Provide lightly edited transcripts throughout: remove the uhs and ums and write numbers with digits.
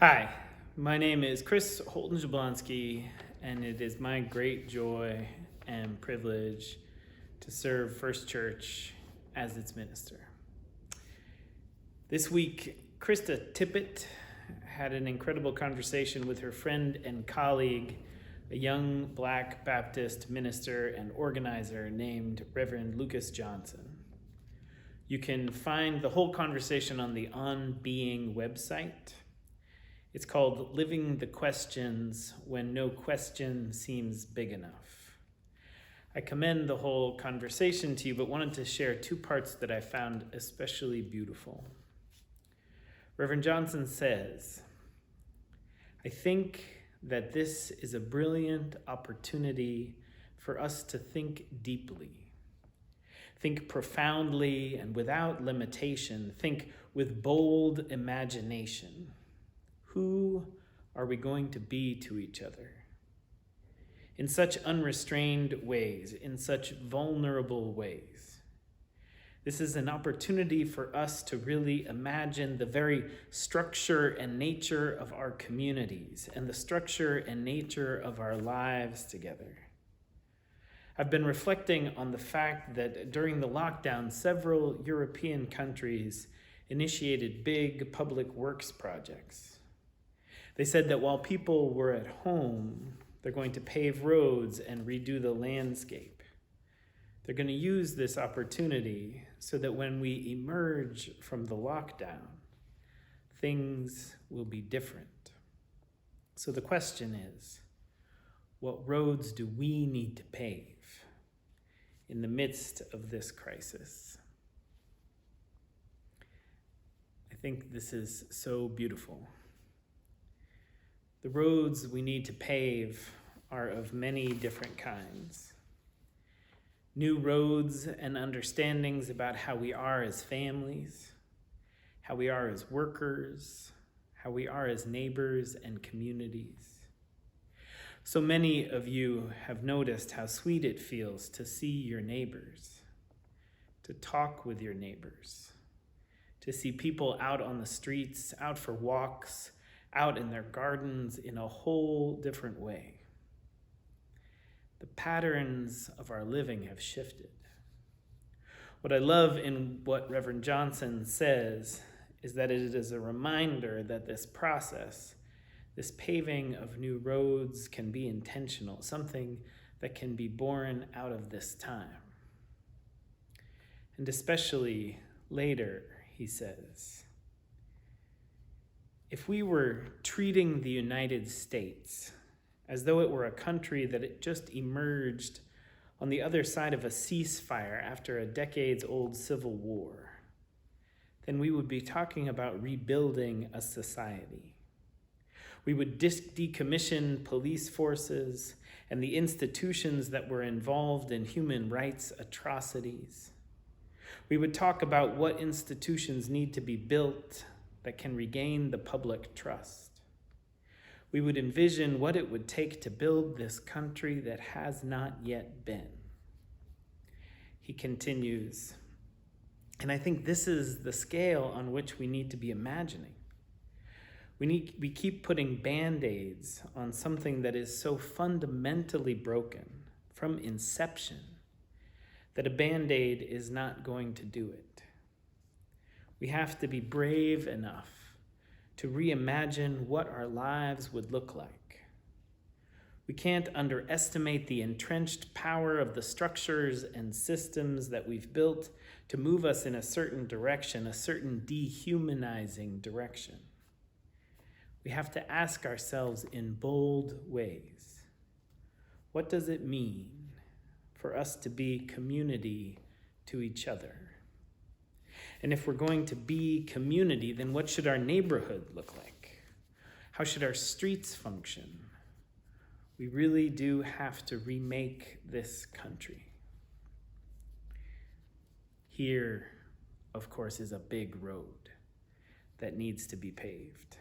Hi, my name is Chris Holton Jablonski, and it is my great joy and privilege to serve First Church as its minister. This week, Krista Tippett had an incredible conversation with her friend and colleague, a young Black Baptist minister and organizer named Reverend Lucas Johnson. You can find the whole conversation on the On Being website. It's called Living the Questions When No Question Seems Big Enough. I commend the whole conversation to you, but wanted to share two parts that I found especially beautiful. Reverend Johnson says, I think that this is a brilliant opportunity for us to think deeply. Think profoundly and without limitation. Think with bold imagination. Who are we going to be to each other? In such unrestrained ways, in such vulnerable ways. This is an opportunity for us to really imagine the very structure and nature of our communities and the structure and nature of our lives together. I've been reflecting on the fact that during the lockdown, several European countries initiated big public works projects. They said that while people were at home, they're going to pave roads and redo the landscape. They're going to use this opportunity so that when we emerge from the lockdown, things will be different. So the question is, what roads do we need to pave in the midst of this crisis? I think this is so beautiful. The roads we need to pave are of many different kinds. New roads and understandings about how we are as families, how we are as workers, how we are as neighbors and communities. So many of you have noticed how sweet it feels to see your neighbors, to talk with your neighbors, to see people out on the streets, out for walks, out in their gardens in a whole different way. The patterns of our living have shifted. What I love in what Reverend Johnson says is that it is a reminder that this process, this paving of new roads, can be intentional, something that can be born out of this time. And especially later, he says, if we were treating the United States as though it were a country that had just emerged on the other side of a ceasefire after a decades-old civil war, then we would be talking about rebuilding a society. We would decommission police forces and the institutions that were involved in human rights atrocities. We would talk about what institutions need to be built that can regain the public trust. We would envision what it would take to build this country that has not yet been. He continues, and I think this is the scale on which we need to be imagining. We keep putting Band-Aids on something that is so fundamentally broken from inception that a Band-Aid is not going to do it. We have to be brave enough to reimagine what our lives would look like. We can't underestimate the entrenched power of the structures and systems that we've built to move us in a certain direction, a certain dehumanizing direction. We have to ask ourselves in bold ways, what does it mean for us to be community to each other? And if we're going to be community, then what should our neighborhood look like? How should our streets function? We really do have to remake this country. Here, of course, is a big road that needs to be paved.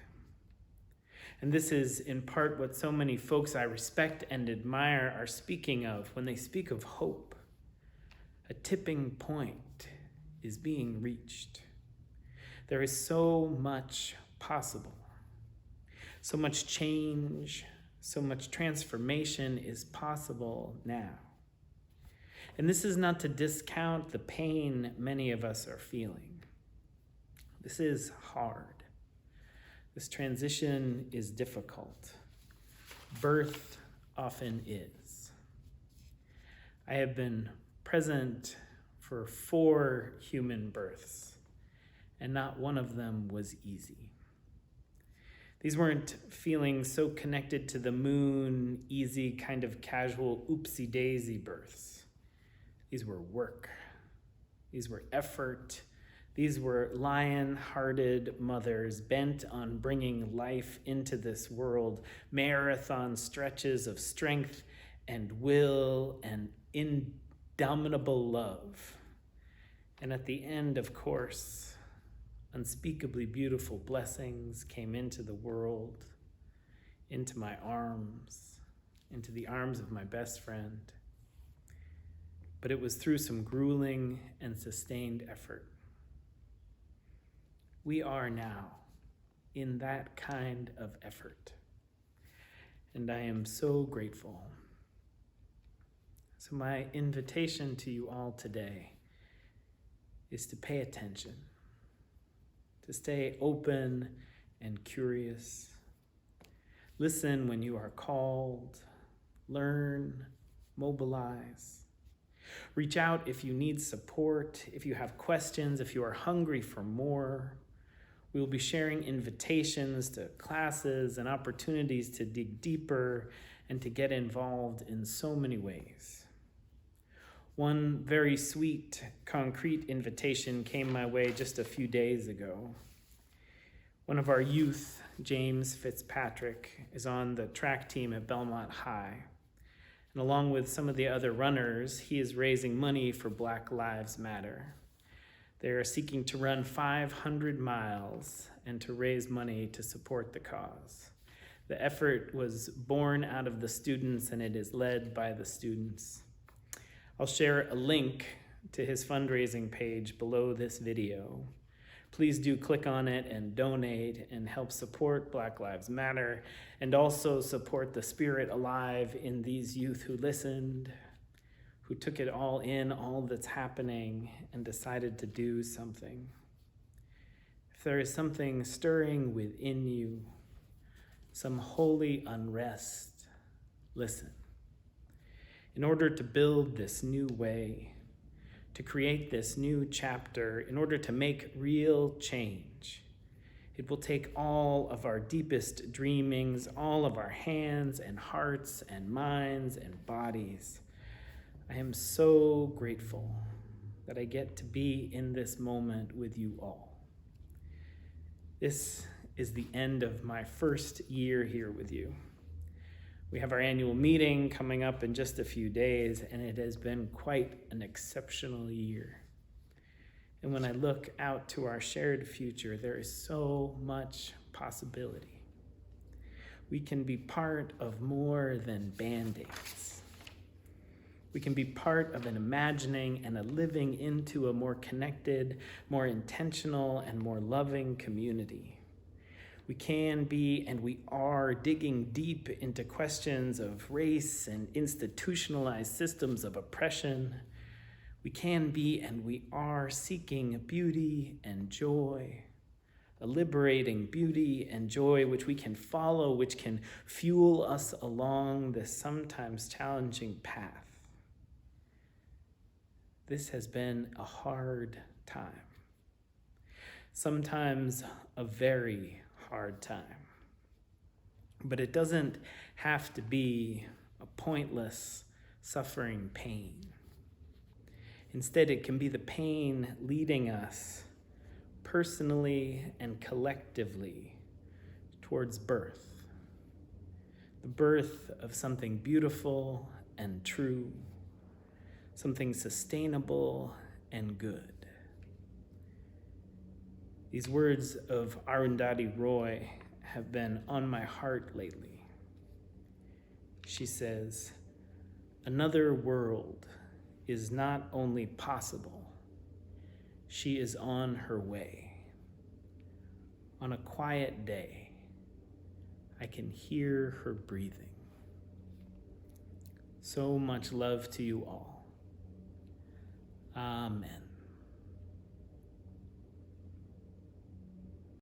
And this is in part what so many folks I respect and admire are speaking of when they speak of hope. A tipping point is being reached. There is so much possible. So much change, so much transformation is possible now. And this is not to discount the pain many of us are feeling. This is hard. This transition is difficult. Birth often is. I have been present for 4 human births, and not one of them was easy. These weren't feelings so connected to the moon, easy, kind of casual, oopsie-daisy births. These were work. These were effort. These were lion-hearted mothers bent on bringing life into this world, marathon stretches of strength and will and indomitable love. And at the end, of course, unspeakably beautiful blessings came into the world, into my arms, into the arms of my best friend. But it was through some grueling and sustained effort. We are now in that kind of effort, and I am so grateful. So my invitation to you all today is to pay attention, to stay open and curious. Listen when you are called. Learn, mobilize. Reach out if you need support, if you have questions, if you are hungry for more. We will be sharing invitations to classes and opportunities to dig deeper and to get involved in so many ways. One very sweet, concrete invitation came my way just a few days ago. One of our youth, James Fitzpatrick, is on the track team at Belmont High. And along with some of the other runners, he is raising money for Black Lives Matter. They are seeking to run 500 miles and to raise money to support the cause. The effort was born out of the students, and it is led by the students. I'll share a link to his fundraising page below this video. Please do click on it and donate and help support Black Lives Matter, and also support the spirit alive in these youth who listened, who took it all in, all that's happening, and decided to do something. If there is something stirring within you, some holy unrest, listen. In order to build this new way, to create this new chapter, in order to make real change, it will take all of our deepest dreamings, all of our hands and hearts and minds and bodies. I am so grateful that I get to be in this moment with you all. This is the end of my first year here with you. We have our annual meeting coming up in just a few days, and it has been quite an exceptional year. And when I look out to our shared future, there is so much possibility. We can be part of more than Band-Aids. We can be part of an imagining and a living into a more connected, more intentional, and more loving community. We can be, and we are, digging deep into questions of race and institutionalized systems of oppression. We can be, and we are, seeking beauty and joy, a liberating beauty and joy which we can follow, which can fuel us along this sometimes challenging path. This has been a hard time, sometimes a very hard time. But it doesn't have to be a pointless, suffering pain. Instead, it can be the pain leading us personally and collectively towards birth. The birth of something beautiful and true, something sustainable and good. These words of Arundhati Roy have been on my heart lately. She says, "Another world is not only possible, she is on her way. On a quiet day, I I can hear her breathing. So much love to you all. Amen.